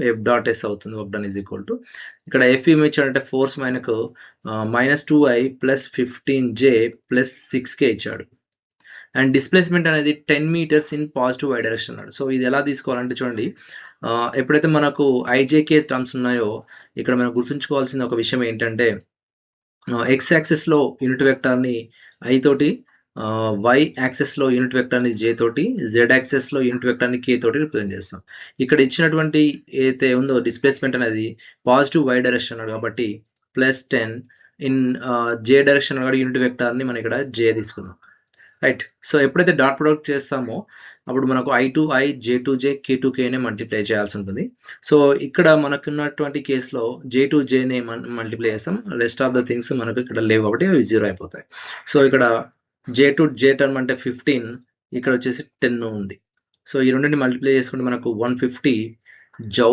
F dot yes అవుతుంది. Work done is equal to ఇక్కడ F ఏమి ఇచ్చాడంటే ఫోర్స్ మనకు -2i plus 15j plus 6k ఇచ్చాడు. అండ్ డిస్ప్లేస్మెంట్ అనేది 10 metres in positive Y direction అన్నాడు. సో ఇది ఎలా తీసుకోవాలంటే చూడండి, ఎప్పుడైతే మనకు ఐజేకే టర్మ్స్ ఉన్నాయో ఇక్కడ మనం గుర్తుంచుకోవాల్సిన ఒక విషయం ఏంటంటే ఎక్స్ యాక్సెస్లో యూనిట్ వెక్టార్ని ఐ తోటి, వై యాక్సెస్లో యూనిట్ వెక్టార్ని జే తోటి, జెడ్ యాక్సెస్లో యూనిట్ వెక్టార్ని కే తోటి రిప్రజెంట్ చేస్తాం. ఇక్కడ ఇచ్చినటువంటి ఏదైతే ఉందో డిస్ప్లేస్మెంట్ అనేది పాజిటివ్ వై డైరెక్షన్ అన్నాడు కాబట్టి +10 ఇన్ జే డైరెక్షన్ అన్నాడు యూనిట్ వెక్టార్ని మనం ఇక్కడ జే తీసుకుందాం. రైట్. సో ఎప్పుడైతే డాట్ ప్రొడక్ట్ చేస్తామో అప్పుడు మనకు I2i J2j K2kనే మల్టిప్లై చేయాల్సి ఉంటుంది. సో ఇక్కడ మనకున్నటువంటి కేసులో J2jనే మల్టిప్లై చేస్తాం. రెస్ట్ ఆఫ్ ద థింగ్స్ మనకు ఇక్కడ లేవు కాబట్టి అవి 0 అయిపోతాయి. సో ఇక్కడ J2j టర్మ్ అంటే 15, ఇక్కడ వచ్చేసి 10 ఉంది. సో ఈ రెండింటిని మల్టిప్లై చేసుకుంటే మనకు 150 జౌల్